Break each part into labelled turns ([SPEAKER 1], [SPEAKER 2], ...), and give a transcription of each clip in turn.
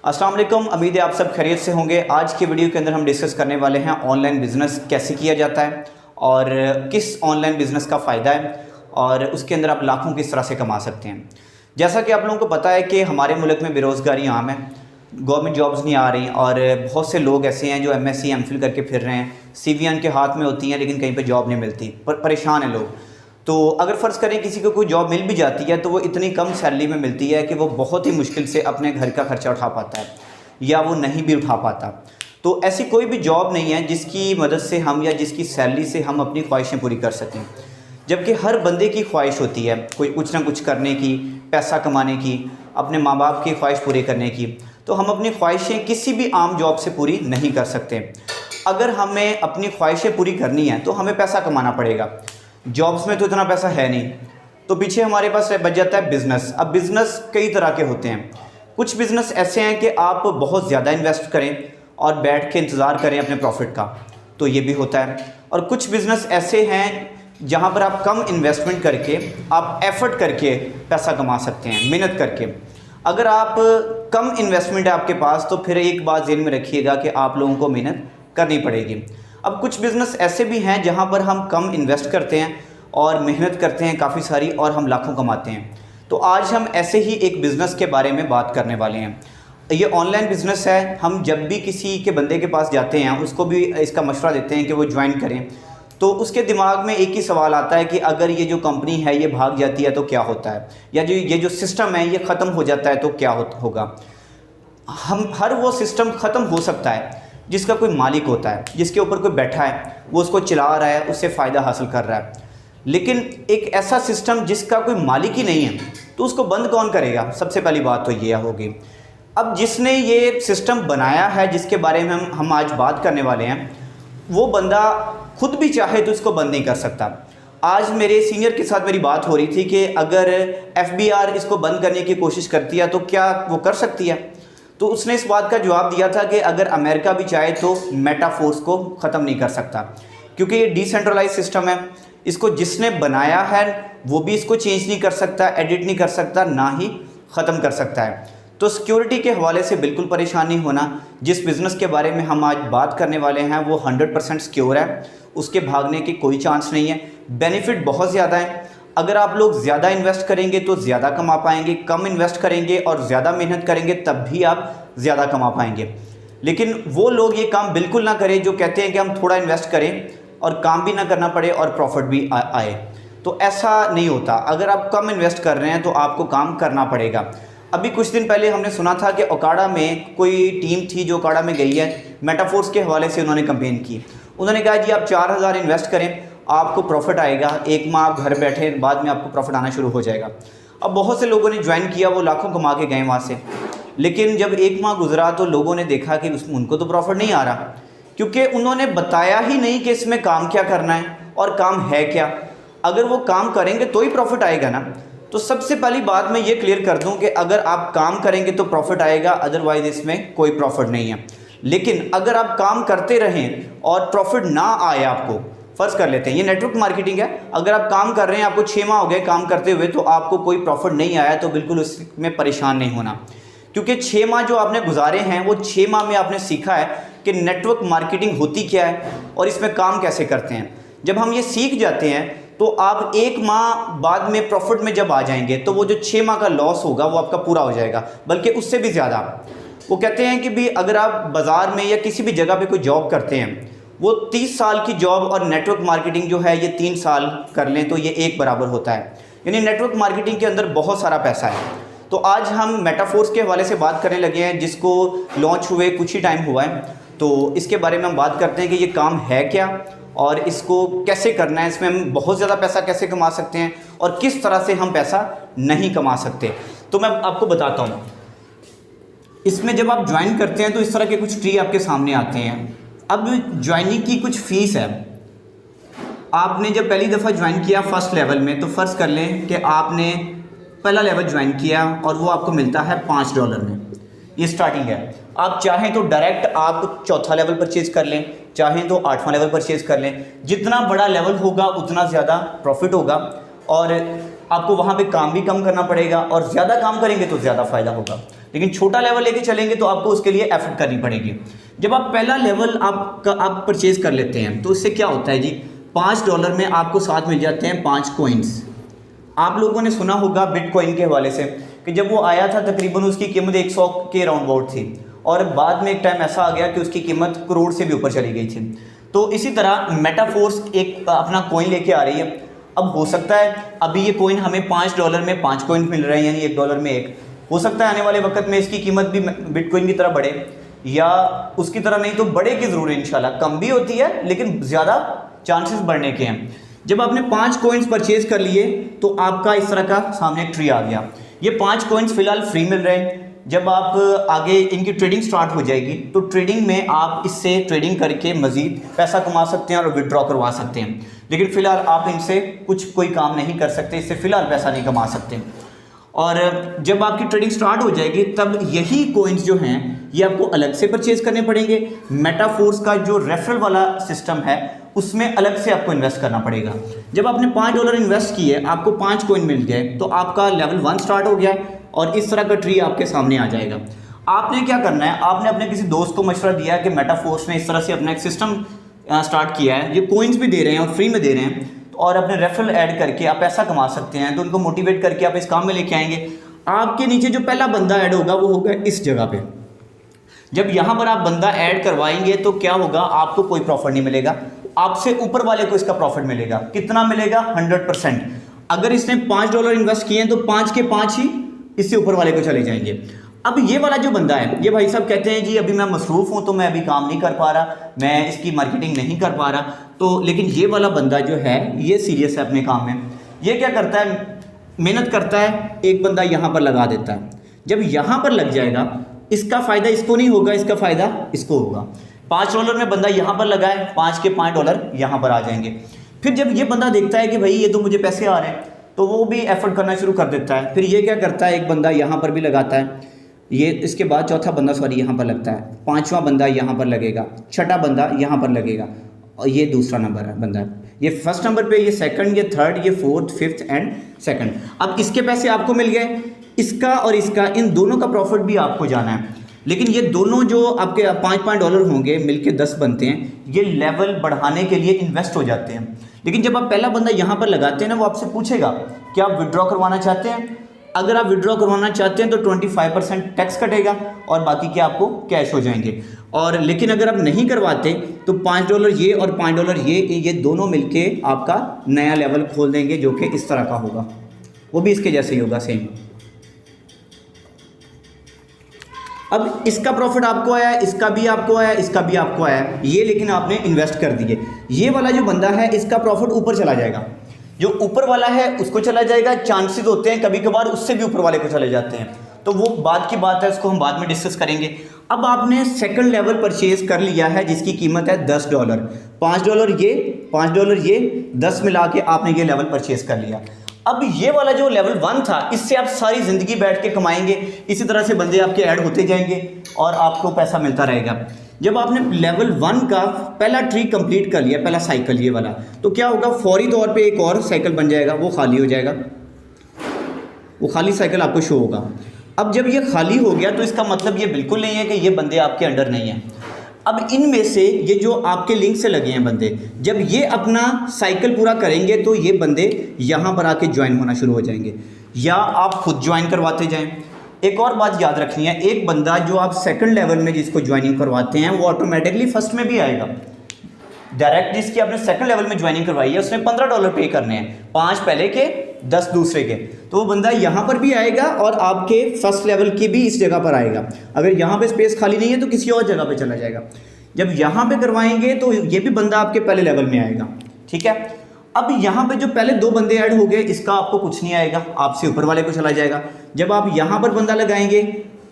[SPEAKER 1] अस्सलाम वालेकुम, उम्मीद है आप सब खैरियत से होंगे। आज की वीडियो के अंदर हम डिस्कस करने वाले हैं ऑनलाइन बिज़नेस कैसे किया जाता है और किस ऑनलाइन बिज़नेस का फ़ायदा है और उसके अंदर आप लाखों किस तरह से कमा सकते हैं। जैसा कि आप लोगों को पता है कि हमारे मुल्क में बेरोज़गारी आम है, गवर्नमेंट जॉब्स नहीं आ रही और बहुत से लोग ऐसे हैं जो MSc MPhil करके फिर रहे हैं, CV उनके हाथ में होती हैं लेकिन कहीं पर जॉब नहीं मिलती, परेशान हैं लोग। तो अगर फ़र्ज़ करें किसी को कोई जॉब मिल भी जाती है तो वो इतनी कम सैलरी में मिलती है कि वो बहुत ही मुश्किल से अपने घर का खर्चा उठा पाता है या वो नहीं भी उठा पाता। तो ऐसी कोई भी जॉब नहीं है जिसकी मदद से हम या जिसकी सैलरी से हम अपनी ख्वाहिशें पूरी कर सकें, जबकि हर बंदे की ख्वाहिश होती है कोई कुछ ना कुछ करने की, पैसा कमाने की, अपने माँ बाप की ख्वाहिश पूरी करने की। तो हम अपनी ख्वाहिशें किसी भी आम जॉब से पूरी नहीं कर सकते। अगर हमें अपनी ख्वाहिशें पूरी करनी है तो हमें पैसा कमाना पड़ेगा। जॉब्स में तो इतना पैसा है नहीं, तो पीछे हमारे पास बच जाता है बिज़नेस। अब बिज़नेस कई तरह के होते हैं। कुछ बिज़नेस ऐसे हैं कि आप बहुत ज़्यादा इन्वेस्ट करें और बैठ के इंतज़ार करें अपने प्रॉफिट का, तो ये भी होता है। और कुछ बिज़नेस ऐसे हैं जहाँ पर आप कम इन्वेस्टमेंट करके, आप एफ़र्ट करके पैसा कमा सकते हैं, मेहनत करके। अगर आप कम इन्वेस्टमेंट है आपके पास तो फिर एक बात ज़हन में रखिएगा कि आप लोगों को मेहनत करनी पड़ेगी। अब कुछ बिज़नेस ऐसे भी हैं जहाँ पर हम कम इन्वेस्ट करते हैं और मेहनत करते हैं काफ़ी सारी और हम लाखों कमाते हैं। तो आज हम ऐसे ही एक बिज़नेस के बारे में बात करने वाले हैं। ये ऑनलाइन बिज़नेस है। हम जब भी किसी के बंदे के पास जाते हैं उसको भी इसका मशवरा देते हैं कि वो ज्वाइन करें, तो उसके दिमाग में एक ही सवाल आता है कि अगर ये जो कंपनी है ये भाग जाती है तो क्या होता है, या ये जो सिस्टम है ये ख़त्म हो जाता है तो क्या होगा। हम हर वो सिस्टम ख़त्म हो सकता है जिसका कोई मालिक होता है, जिसके ऊपर कोई बैठा है, वो उसको चला रहा है, उससे फ़ायदा हासिल कर रहा है। लेकिन एक ऐसा सिस्टम जिसका कोई मालिक ही नहीं है तो उसको बंद कौन करेगा? सबसे पहली बात तो ये होगी। अब जिसने ये सिस्टम बनाया है, जिसके बारे में हम आज बात करने वाले हैं, वो बंदा खुद भी चाहे तो इसको बंद नहीं कर सकता। आज मेरे सीनियर के साथ मेरी बात हो रही थी कि अगर FBR इसको बंद करने की कोशिश करती है तो क्या वो कर सकती है? तो उसने इस बात का जवाब दिया था कि अगर अमेरिका भी चाहे तो मेटाफोर्स को ख़त्म नहीं कर सकता, क्योंकि ये डिसेंट्रलाइज सिस्टम है। इसको जिसने बनाया है वो भी इसको चेंज नहीं कर सकता, एडिट नहीं कर सकता, ना ही ख़त्म कर सकता है। तो सिक्योरिटी के हवाले से बिल्कुल परेशान नहीं होना। जिस बिज़नेस के बारे में हम आज बात करने वाले हैं वो 100% सिक्योर है, उसके भागने की कोई चांस नहीं है। बेनिफिट बहुत ज़्यादा है। अगर आप लोग ज़्यादा इन्वेस्ट करेंगे तो ज़्यादा कमा पाएंगे, कम इन्वेस्ट करेंगे और ज़्यादा मेहनत करेंगे तब भी आप ज़्यादा कमा पाएंगे। लेकिन वो लोग ये काम बिल्कुल ना करें जो कहते हैं कि हम थोड़ा इन्वेस्ट करें और काम भी ना करना पड़े और प्रॉफिट भी आए। तो ऐसा नहीं होता। अगर आप कम इन्वेस्ट कर रहे हैं तो आपको काम करना पड़ेगा। अभी कुछ दिन पहले हमने सुना था कि ओकाड़ा में कोई टीम थी जो ओकाड़ा में गई है, मेटाफोर्स के हवाले से उन्होंने कैंपेन की। उन्होंने कहा जी आप 4000 इन्वेस्ट करें, आपको प्रॉफिट आएगा, एक माह आप घर बैठे, बाद में आपको प्रॉफिट आना शुरू हो जाएगा। अब बहुत से लोगों ने ज्वाइन किया, वो लाखों कमा के गए वहाँ से। लेकिन जब एक माह गुजरा तो लोगों ने देखा कि उनको तो प्रॉफिट नहीं आ रहा, क्योंकि उन्होंने बताया ही नहीं कि इसमें काम क्या करना है और काम है क्या। अगर वो काम करेंगे तो ही प्रॉफिट आएगा ना। तो सबसे पहली बात मैं ये क्लियर कर दूं कि अगर आप काम करेंगे तो प्रॉफिट आएगा, अदरवाइज इसमें कोई प्रॉफिट नहीं है। लेकिन अगर आप काम करते रहें और प्रॉफिट ना आए आपको, फ़र्ज़ कर लेते हैं ये नेटवर्क मार्केटिंग है, अगर आप काम कर रहे हैं, आपको 6 माह हो गए काम करते हुए, तो आपको कोई प्रॉफिट नहीं आया तो बिल्कुल उसमें परेशान नहीं होना, क्योंकि 6 माह जो आपने गुजारे हैं वो 6 माह में आपने सीखा है कि नेटवर्क मार्केटिंग होती क्या है और इसमें काम कैसे करते हैं। जब हम ये सीख जाते हैं तो आप 1 माह बाद में प्रॉफिट में जब आ जाएंगे तो वो जो 6 माह का लॉस होगा वो आपका पूरा हो जाएगा, बल्कि उससे भी ज़्यादा। वो कहते हैं कि भी अगर आप बाज़ार में या किसी भी जगह पे कोई जॉब करते हैं, वो 30 साल की जॉब और नेटवर्क मार्केटिंग जो है ये 3 साल कर लें तो ये एक बराबर होता है। यानी नेटवर्क मार्केटिंग के अंदर बहुत सारा पैसा है। तो आज हम मेटाफोर्स के हवाले से बात करने लगे हैं, जिसको लॉन्च हुए कुछ ही टाइम हुआ है। तो इसके बारे में हम बात करते हैं कि ये काम है क्या और इसको कैसे करना है, इसमें हम बहुत ज़्यादा पैसा कैसे कमा सकते हैं और किस तरह से हम पैसा नहीं कमा सकते। तो मैं आपको बताता हूँ। इसमें जब आप ज्वाइन करते हैं तो इस तरह के कुछ ट्री आपके सामने आते हैं। अब ज्वाइनिंग की कुछ फ़ीस है। आपने जब पहली दफ़ा ज्वाइन किया फर्स्ट लेवल में, तो फ़र्ज़ कर लें कि आपने पहला लेवल ज्वाइन किया और वो आपको मिलता है $5 में। ये स्टार्टिंग है। आप चाहें तो डायरेक्ट आप चौथा लेवल परचेज़ कर लें, चाहें तो 8वां लेवल परचेज़ कर लें। जितना बड़ा लेवल होगा उतना ज़्यादा प्रॉफिट होगा और आपको वहाँ पे काम भी कम करना पड़ेगा और ज़्यादा काम करेंगे तो ज़्यादा फ़ायदा होगा। लेकिन छोटा लेवल लेके चलेंगे तो आपको उसके लिए एफर्ट करनी पड़ेगी। जब आप पहला लेवल आप परचेज कर लेते हैं तो इससे क्या होता है जी, $5 में आपको साथ मिल जाते हैं 5 कॉइन्स। आप लोगों ने सुना होगा बिटकॉइन के हवाले से कि जब वो आया था तकरीबन उसकी कीमत 100 के राउंड अबाउट थी और बाद में एक टाइम ऐसा आ गया कि उसकी कीमत करोड़ से भी ऊपर चली गई थी। तो इसी तरह मेटाफोर्स एक अपना कॉइन लेके आ रही है। अब हो सकता है अभी ये कॉइन हमें $5 में 5 कॉइन मिल रहे हैं, यानी $1 में 1। हो सकता है आने वाले वक्त में इसकी कीमत भी बिटकॉइन की तरह बढ़े या उसकी तरह नहीं तो बढ़ेगी ज़रूर इंशाल्लाह। कम भी होती है लेकिन ज़्यादा चांसेस बढ़ने के हैं। जब आपने 5 कॉइन्स परचेज कर लिए तो आपका इस तरह का सामने एक ट्री आ गया। ये 5 कॉइन्स फिलहाल फ्री मिल रहे हैं। जब आप आगे इनकी ट्रेडिंग स्टार्ट हो जाएगी तो ट्रेडिंग में आप इससे ट्रेडिंग करके मज़ीद पैसा कमा सकते हैं और विड्रॉ करवा सकते हैं। लेकिन फ़िलहाल आप इनसे कोई काम नहीं कर सकते, इससे फ़िलहाल पैसा नहीं कमा सकते। और जब आपकी ट्रेडिंग स्टार्ट हो जाएगी तब यही कॉइन्स जो हैं ये आपको अलग से परचेज करने पड़ेंगे। मेटाफोर्स का जो रेफरल वाला सिस्टम है उसमें अलग से आपको इन्वेस्ट करना पड़ेगा। जब आपने $5 इन्वेस्ट किए, आपको 5 कॉइन मिल गए तो आपका लेवल 1 स्टार्ट हो गया और इस तरह का ट्री आपके सामने आ जाएगा। आपने क्या करना है, आपने अपने किसी दोस्त को मशवरा दिया कि मेटाफोर्स ने इस तरह से अपना एक सिस्टम स्टार्ट किया है, ये कॉइन्स भी दे रहे हैं और फ्री में दे रहे हैं और अपने रेफरल ऐड करके आप पैसा कमा सकते हैं। तो उनको मोटिवेट करके आप इस काम में लेके आएंगे। आपके नीचे जो पहला बंदा ऐड होगा वो होगा इस जगह पे। जब यहाँ पर आप बंदा ऐड करवाएंगे तो क्या होगा, आपको कोई प्रॉफिट नहीं मिलेगा, आपसे ऊपर वाले को इसका प्रॉफिट मिलेगा। कितना मिलेगा? 100%। अगर इसने $5 इन्वेस्ट किए हैं तो 5 के 5 ही इससे ऊपर वाले को चले जाएंगे। अब ये वाला जो बंदा है, ये भाई साहब कहते हैं जी अभी मैं मसरूफ़ हूँ तो मैं अभी काम नहीं कर पा रहा, मैं इसकी मार्केटिंग नहीं कर पा रहा। तो लेकिन ये वाला बंदा जो है ये सीरियस है अपने काम में। ये क्या करता है, मेहनत करता है, एक बंदा यहाँ पर लगा देता है। जब यहाँ पर लग जाएगा इसका फ़ायदा इसको नहीं होगा, इसका फ़ायदा इसको होगा। $5 में बंदा यहाँ पर लगाए, 5 के $5 यहाँ पर आ जाएंगे। फिर जब ये बंदा देखता है कि भाई ये तो मुझे पैसे आ रहे हैं तो वो भी एफर्ट करना शुरू कर देता है। फिर ये क्या करता है, एक बंदा यहाँ पर भी लगाता है, ये इसके बाद चौथा बंदा यहाँ पर लगता है, 5वां बंदा यहाँ पर लगेगा, छठा बंदा यहाँ पर लगेगा और ये दूसरा नंबर है बंदा, ये फर्स्ट नंबर पे, ये सेकंड, ये थर्ड, ये फोर्थ, फिफ्थ एंड सेकंड। अब इसके पैसे आपको मिल गए, इसका और इसका, इन दोनों का प्रॉफिट भी आपको जाना है। लेकिन ये दोनों जो आपके $5 होंगे मिलके 10 बनते हैं, ये लेवल बढ़ाने के लिए इन्वेस्ट हो जाते हैं। लेकिन जब आप पहला बंदा यहाँ पर लगाते हैं ना, वो आपसे पूछेगा कि आप विड्रॉ करवाना चाहते हैं। अगर आप विड्रॉ करवाना चाहते हैं तो 25% टैक्स कटेगा और बाकी के आपको कैश हो जाएंगे। और लेकिन अगर आप नहीं करवाते तो $5 ये और $5 ये दोनों मिलके आपका नया लेवल खोल देंगे जो कि इस तरह का होगा, वो भी इसके जैसे ही होगा सेम। अब इसका प्रॉफिट आपको आया, इसका भी आपको आया, इसका भी आपको आया, ये लेकिन आपने इन्वेस्ट कर दिए। ये वाला जो बंदा है इसका प्रॉफिट ऊपर चला जाएगा, जो ऊपर वाला है उसको चला जाएगा। चांसेस होते हैं कभी कभार उससे भी ऊपर वाले को चले जाते हैं, तो वो बात की बात है, उसको हम बाद में डिस्कस करेंगे। अब आपने सेकंड लेवल परचेज कर लिया है जिसकी कीमत है $10, $5 ये 10 मिला के आपने ये लेवल परचेज कर लिया। अब ये वाला जो लेवल 1 था, इससे आप सारी ज़िंदगी बैठ के कमाएंगे। इसी तरह से बंदे आपके ऐड होते जाएंगे और आपको पैसा मिलता रहेगा। जब आपने लेवल 1 का पहला ट्री कंप्लीट कर लिया, पहला साइकिल ये वाला, तो क्या होगा, फौरी तौर पे एक और साइकिल बन जाएगा, वो खाली हो जाएगा, वो खाली साइकिल आपको शो होगा। अब जब ये खाली हो गया तो इसका मतलब ये बिल्कुल नहीं है कि ये बंदे आपके अंडर नहीं हैं। अब इनमें से ये जो आपके लिंक से लगे हैं बंदे, जब ये अपना साइकिल पूरा करेंगे तो ये बंदे यहाँ पर आके ज्वाइन होना शुरू हो जाएंगे, या आप खुद ज्वाइन करवाते जाएं। एक और बात याद रखनी है, एक बंदा जो आप सेकंड लेवल में जिसको ज्वाइनिंग करवाते हैं वो ऑटोमेटिकली फर्स्ट में भी आएगा। डायरेक्ट जिसकी आपने सेकंड लेवल में ज्वाइनिंग करवाई है उसने $15 पे करने हैं, 5 पहले के 10 दूसरे के, तो वो बंदा यहाँ पर भी आएगा और आपके फर्स्ट लेवल की भी इस जगह पर आएगा। अगर यहाँ पे स्पेस खाली नहीं है तो किसी और जगह पे चला जाएगा। जब यहाँ पे करवाएंगे तो ये भी बंदा आपके पहले लेवल में आएगा, ठीक है। अब यहाँ पे जो पहले 2 बंदे ऐड हो गए, इसका आपको कुछ नहीं आएगा, आपसे ऊपर वाले को चला जाएगा। जब आप यहाँ पर बंदा लगाएंगे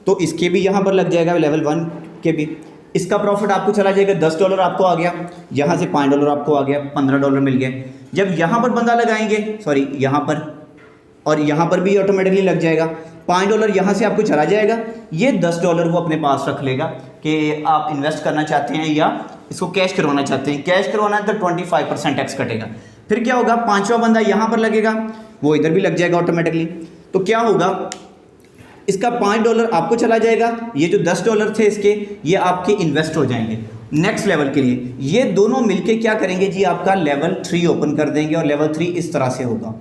[SPEAKER 1] तो इसके भी यहाँ पर लग जाएगा, लेवल 1 के भी, इसका प्रॉफिट आपको चला जाएगा। $10 आपको आ गया, यहाँ से $5 आपको आ गया, $15 मिल गए। जब यहाँ पर बंदा लगाएंगे, सॉरी यहाँ पर, और यहाँ पर भी ऑटोमेटिकली लग जाएगा, $5 यहाँ से आपको चला जाएगा। ये $10 वो अपने पास रख लेगा कि आप इन्वेस्ट करना चाहते हैं या इसको कैश करवाना चाहते हैं। कैश करवाना है तो 25% टैक्स कटेगा। फिर क्या होगा, 5वां बंदा यहाँ पर लगेगा, वो इधर भी लग जाएगा ऑटोमेटिकली। तो क्या होगा, इसका $5 आपको चला जाएगा, ये जो $10 थे इसके, ये आपके इन्वेस्ट हो जाएंगे नेक्स्ट लेवल के लिए। ये दोनों मिलके क्या करेंगे जी, आपका लेवल 3 ओपन कर देंगे और लेवल 3 इस तरह से होगा,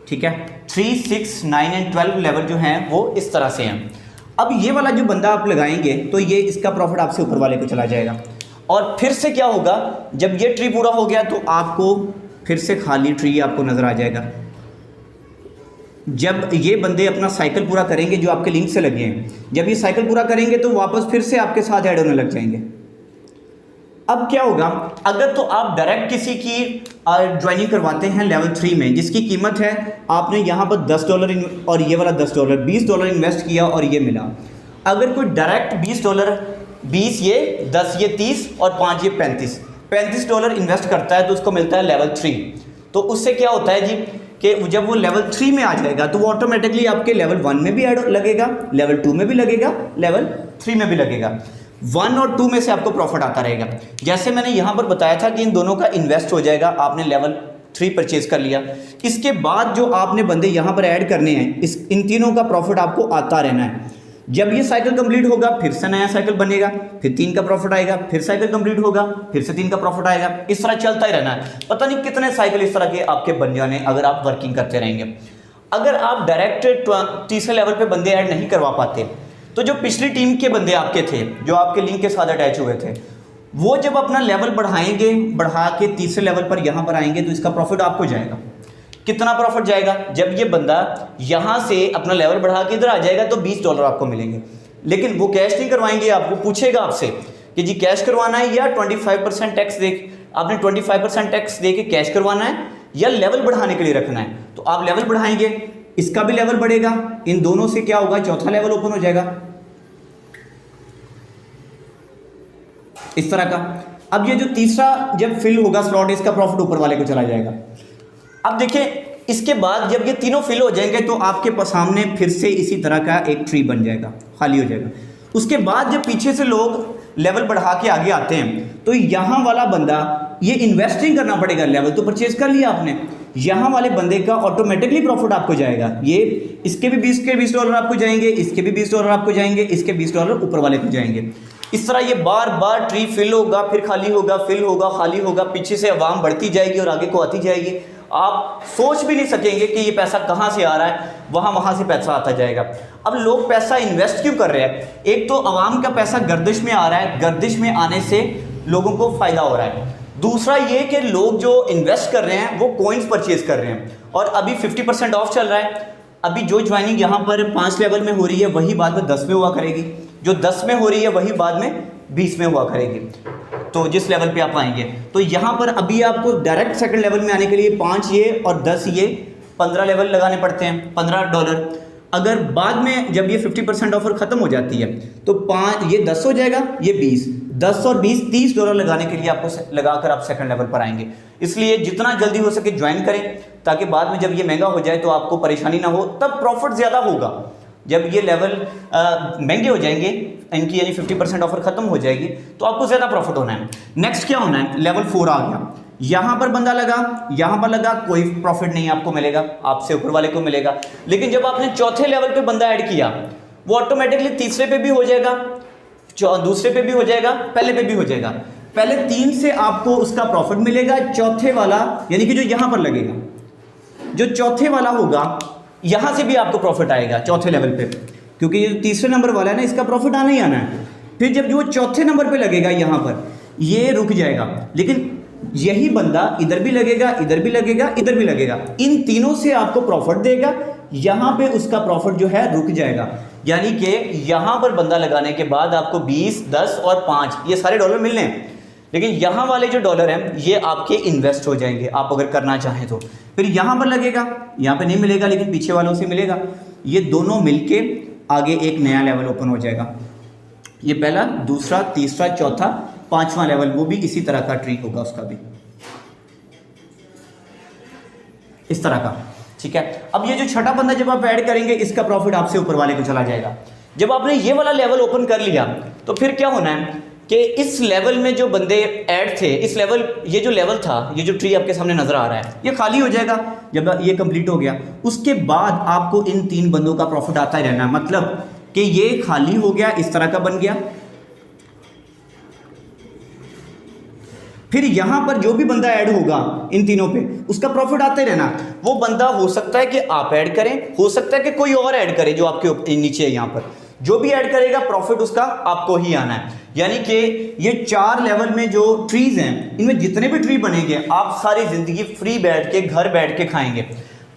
[SPEAKER 1] ठीक है। 3, 6, 9 एंड 12 लेवल जो हैं वो इस तरह से हैं। अब ये वाला जो बंदा आप लगाएंगे तो ये इसका प्रॉफिट आपसे ऊपर वाले को चला जाएगा। और फिर से क्या होगा, जब ये ट्री पूरा हो गया तो आपको फिर से खाली ट्री आपको नजर आ जाएगा। जब ये बंदे अपना साइकिल पूरा करेंगे जो आपके लिंक से लगे हैं, जब ये साइकिल पूरा करेंगे तो वापस फिर से आपके साथ ऐड होने लग जाएंगे। अब क्या होगा, अगर तो आप डायरेक्ट किसी की ज्वाइनिंग करवाते हैं लेवल 3 में, जिसकी कीमत है, आपने यहाँ पर $10 और ये वाला $10, $20 इन्वेस्ट किया और ये मिला। अगर कोई डायरेक्ट $20, 20 ये, 10 ये 30 और 5 ये $35 इन्वेस्ट करता है तो उसको मिलता है लेवल 3। तो उससे क्या होता है जी कि जब वो लेवल 3 में आ जाएगा तो वो ऑटोमेटिकली आपके लेवल 1 में भी ऐड लगेगा, लेवल 2 में भी लगेगा, लेवल 3 में भी लगेगा। 1 और 2 में से आपको प्रॉफिट आता रहेगा। जैसे मैंने यहाँ पर बताया था कि इन दोनों का इन्वेस्ट हो जाएगा, आपने लेवल 3 परचेज कर लिया, इसके बाद जो आपने बंदे यहाँ पर ऐड करने हैं, इन तीनों का प्रॉफिट आपको आता रहना है। जब ये साइकिल कंप्लीट होगा फिर से नया साइकिल बनेगा, फिर 3 का प्रॉफिट आएगा, फिर साइकिल कंप्लीट होगा, फिर से 3 का प्रॉफिट आएगा, इस तरह चलता ही रहना है। पता नहीं कितने साइकिल इस तरह के आपके बन जाने अगर आप वर्किंग करते रहेंगे। अगर आप डायरेक्ट तीसरे लेवल पे बंदे ऐड नहीं करवा पाते तो जो पिछली टीम के बंदे आपके थे, जो आपके लिंक के साथ अटैच हुए थे, वो जब अपना लेवल बढ़ाएंगे, बढ़ा के तीसरे लेवल पर यहाँ पर आएंगे तो इसका प्रॉफिट आपको जाएगा। कितना प्रॉफिट जाएगा, जब ये बंदा यहाँ से अपना लेवल बढ़ा के इधर आ जाएगा तो $20 आपको मिलेंगे। लेकिन वो कैश नहीं करवाएंगे, आपको पूछेगा आपसे कि जी कैश करवाना है या 25% टैक्स दे, आपने 25% टैक्स दे के कैश करवाना है या लेवल बढ़ाने के लिए रखना है। तो आप लेवल बढ़ाएंगे, इसका भी लेवल बढ़ेगा, इन दोनों से क्या होगा, चौथा लेवल ओपन हो जाएगा इस तरह का। अब ये जो तीसरा जब फिल होगा स्लॉट, इसका प्रॉफिट ऊपर वाले को चला जाएगा। अब देखिए इसके बाद जब ये तीनों फिल हो जाएंगे तो आपके सामने फिर से इसी तरह का एक ट्री बन जाएगा, खाली हो जाएगा। उसके बाद जब पीछे से लोग लेवल बढ़ा के आगे आते हैं तो यहाँ वाला बंदा ये इन्वेस्टिंग करना पड़ेगा। लेवल तो परचेज कर लिया आपने, यहाँ वाले बंदे का ऑटोमेटिकली प्रॉफिट आपको जाएगा। ये इसके भी $20 आपको जाएंगे, इसके भी $20 आपको जाएंगे, इसके $20 ऊपर वाले को जाएंगे। इस तरह ये बार बार ट्री फिल होगा, फिर खाली होगा, फिल होगा, खाली होगा, पीछे से आवाम बढ़ती जाएगी और आगे को आती जाएगी। आप सोच भी नहीं सकेंगे कि ये पैसा कहाँ से आ रहा है, वहाँ से पैसा आता जाएगा। अब लोग पैसा इन्वेस्ट क्यों कर रहे हैं, एक तो आवाम का पैसा गर्दिश में आ रहा है, गर्दिश में आने से लोगों को फ़ायदा हो रहा है। दूसरा ये कि लोग जो इन्वेस्ट कर रहे हैं वो कॉइन्स परचेज कर रहे हैं और अभी 50% ऑफ चल रहा है। अभी जो ज्वाइनिंग यहाँ पर 5 लेवल में हो रही है वही बाद में 10 में हुआ करेगी, जो 10 में हो रही है वही बाद में 20 में हुआ करेगी। तो जिस लेवल पे आप आएंगे तो यहाँ पर अभी आपको डायरेक्ट सेकंड लेवल में आने के लिए 5 ये और 10 ये 15 लेवल लगाने पड़ते हैं, $15। अगर बाद में जब ये 50% ऑफर ख़त्म हो जाती है तो 5 ये 10 हो जाएगा, ये 20, 10 और 20 $30 लगाने के लिए आपको लगाकर आप सेकंड लेवल पर आएंगे। इसलिए जितना जल्दी हो सके ज्वाइन करें ताकि बाद में जब ये महंगा हो जाए तो आपको परेशानी ना हो, तब प्रॉफिट ज़्यादा होगा। जब ये लेवल महंगे हो जाएंगे इनकी, यानी 50% ऑफर खत्म हो जाएगी तो आपको ज़्यादा प्रॉफिट होना है। नेक्स्ट क्या होना है, लेवल 4 आ गया, यहाँ पर बंदा लगा, यहाँ पर लगा, कोई प्रॉफिट नहीं आपको मिलेगा, आपसे ऊपर वाले को मिलेगा। लेकिन जब आपने चौथे लेवल पे बंदा ऐड किया वो ऑटोमेटिकली तीसरे पे भी हो जाएगा, दूसरे पे भी हो जाएगा, पहले पे भी हो जाएगा। पहले 3 से आपको उसका प्रॉफिट मिलेगा, चौथे वाला यानी कि जो यहाँ पर लगेगा, जो चौथे वाला होगा यहाँ से भी आपको प्रॉफिट आएगा चौथे लेवल पे, क्योंकि ये तीसरे नंबर वाला है ना, इसका प्रॉफिट आना ही आना है। फिर जब वो चौथे नंबर पे लगेगा यहाँ पर ये रुक जाएगा, लेकिन यही बंदा इधर भी लगेगा, इधर भी लगेगा, इधर भी लगेगा, इन तीनों से आपको प्रॉफिट देगा। यहाँ पे उसका प्रॉफिट जो है रुक जाएगा, यानी कि यहाँ पर बंदा लगाने के बाद आपको 20, 10 और 5 ये सारे डॉलर मिलने हैं, लेकिन यहाँ वाले जो डॉलर हैं ये आपके इन्वेस्ट हो जाएंगे आप अगर करना चाहें तो। फिर यहाँ पर लगेगा, यहाँ पे नहीं मिलेगा लेकिन पीछे वालों से मिलेगा। ये दोनों मिलके आगे एक नया लेवल ओपन हो जाएगा। ये पहला, दूसरा, तीसरा, चौथा, 5वां लेवल, वो भी इसी तरह का ट्री होगा उसका भी इस तरह का, ठीक है। अब ये जो छठा बंदा जब आप ऐड करेंगे इसका प्रॉफिट आपसे ऊपर वाले को चला जाएगा। जब आपने ये वाला लेवल ओपन कर लिया तो फिर क्या होना है कि इस लेवल में जो बंदे ऐड थे, इस लेवल, ये जो लेवल था, ये जो ट्री आपके सामने नजर आ रहा है, ये खाली हो जाएगा जब ये कंप्लीट हो गया। उसके बाद आपको इन 3 बंदों का प्रॉफिट आता ही रहना है, मतलब कि ये खाली हो गया, इस तरह का बन गया, फिर यहां पर जो भी बंदा ऐड होगा इन तीनों पे, उसका प्रॉफिट आता ही रहना। वो बंदा हो सकता है कि आप ऐड करें, हो सकता है कि कोई और ऐड करे जो आपके नीचे है, यहां पर जो भी ऐड करेगा प्रॉफिट उसका आपको ही आना है। यानी कि ये 4 लेवल में जो ट्रीज हैं, इनमें जितने भी ट्री बनेंगे आप सारी जिंदगी फ्री बैठ के, घर बैठ के खाएंगे।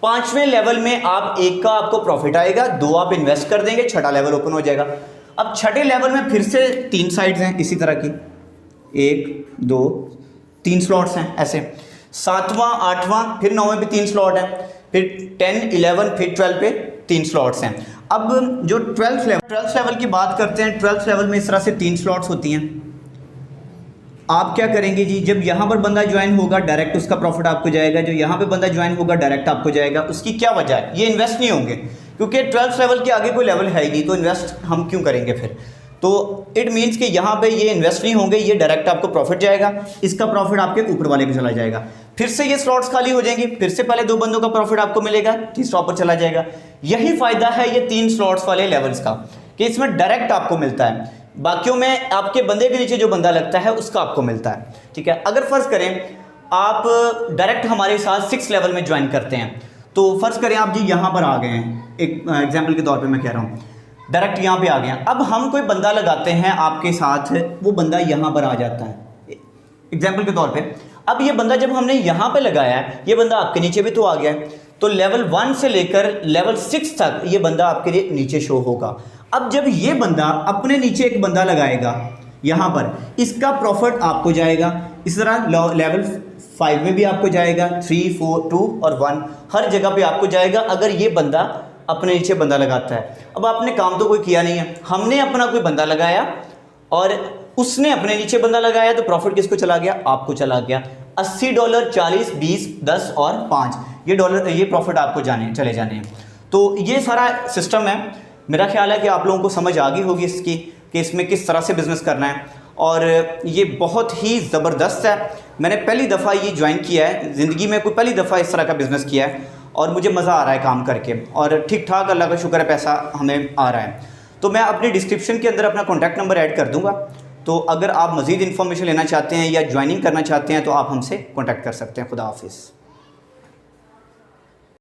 [SPEAKER 1] 5वें लेवल में आप 1 का आपको प्रॉफिट आएगा, 2 आप इन्वेस्ट कर देंगे, 6ठा लेवल ओपन हो जाएगा। अब 6ठे लेवल में फिर से 3 साइड्स हैं इसी तरह की, 1 2 3 स्लॉट्स हैं ऐसे, 7वां 8वां फिर 9वें पे 3 स्लॉट हैं, फिर 10 11 फिर 12 पे 3 स्लॉट्स हैं। अब जो 12th लेवल की बात करते हैं, 12th लेवल में इस तरह से 3 स्लॉट्स होती हैं। आप क्या करेंगे जी, जब यहाँ पर बंदा ज्वाइन होगा डायरेक्ट उसका प्रॉफिट आपको जाएगा, जो यहाँ पे बंदा ज्वाइन होगा डायरेक्ट आपको जाएगा। उसकी क्या वजह है, ये इन्वेस्ट नहीं होंगे क्योंकि 12th लेवल के आगे कोई लेवल है ही नहीं, तो इन्वेस्ट हम क्यों करेंगे फिर। तो इट मीन्स कि यहाँ पे ये इन्वेस्ट नहीं होंगे, ये डायरेक्ट आपको प्रॉफिट जाएगा, इसका प्रॉफिट आपके ऊपर वाले पे चला जाएगा। फिर से ये स्लॉट्स खाली हो जाएंगे, फिर से पहले 2 बंदों का प्रॉफिट आपको मिलेगा, तीसरा ऊपर चला जाएगा। यही फायदा है ये 3 स्लॉट्स वाले लेवल्स का कि इसमें डायरेक्ट आपको मिलता है, बाकियों में आपके बंदे के नीचे जो बंदा लगता है उसका आपको मिलता है। ठीक है, अगर फर्ज करें आप डायरेक्ट हमारे साथ 6 लेवल में ज्वाइन करते हैं, तो फर्ज करें आप जी यहाँ पर आ गए हैं, एक एग्जाम्पल के तौर पर मैं कह रहा हूँ, डायरेक्ट यहाँ पे आ गया। अब हम कोई बंदा लगाते हैं आपके साथ, वो बंदा यहाँ पर आ जाता है एग्जाम्पल के तौर पे। अब ये बंदा जब हमने यहाँ पे लगाया है, ये बंदा आपके नीचे भी तो आ गया है, तो लेवल 1 से लेकर लेवल 6 तक ये बंदा आपके लिए नीचे शो होगा। अब जब ये बंदा अपने नीचे एक बंदा लगाएगा यहाँ पर, इसका प्रॉफिट आपको जाएगा। इस तरह लेवल 5 में भी आपको जाएगा, 3 4 2 और 1 हर जगह पे आपको जाएगा अगर ये बंदा अपने नीचे बंदा लगाता है। अब आपने काम तो कोई किया नहीं है, हमने अपना कोई बंदा लगाया और उसने अपने नीचे बंदा लगाया, तो प्रॉफिट किसको चला गया, आपको चला गया। $80 40 20 10 और 5 ये डॉलर, ये प्रॉफिट आपको चले जाने हैं। तो ये सारा सिस्टम है। मेरा ख्याल है कि आप लोगों को समझ आ गई होगी इसकी कि इसमें किस तरह से बिज़नेस करना है, और ये बहुत ही ज़बरदस्त है। मैंने पहली दफ़ा ये ज्वाइन किया है ज़िंदगी में, कोई पहली दफ़ा इस तरह का बिज़नेस किया है और मुझे मज़ा आ रहा है काम करके, और ठीक ठाक अल्लाह का शुक्र है पैसा हमें आ रहा है। तो मैं अपनी डिस्क्रिप्शन के अंदर अपना कॉन्टैक्ट नंबर ऐड कर दूंगा, तो अगर आप मज़ीद इन्फॉर्मेशन लेना चाहते हैं या ज्वाइनिंग करना चाहते हैं तो आप हमसे कॉन्टैक्ट कर सकते हैं। खुदा हाफिज़।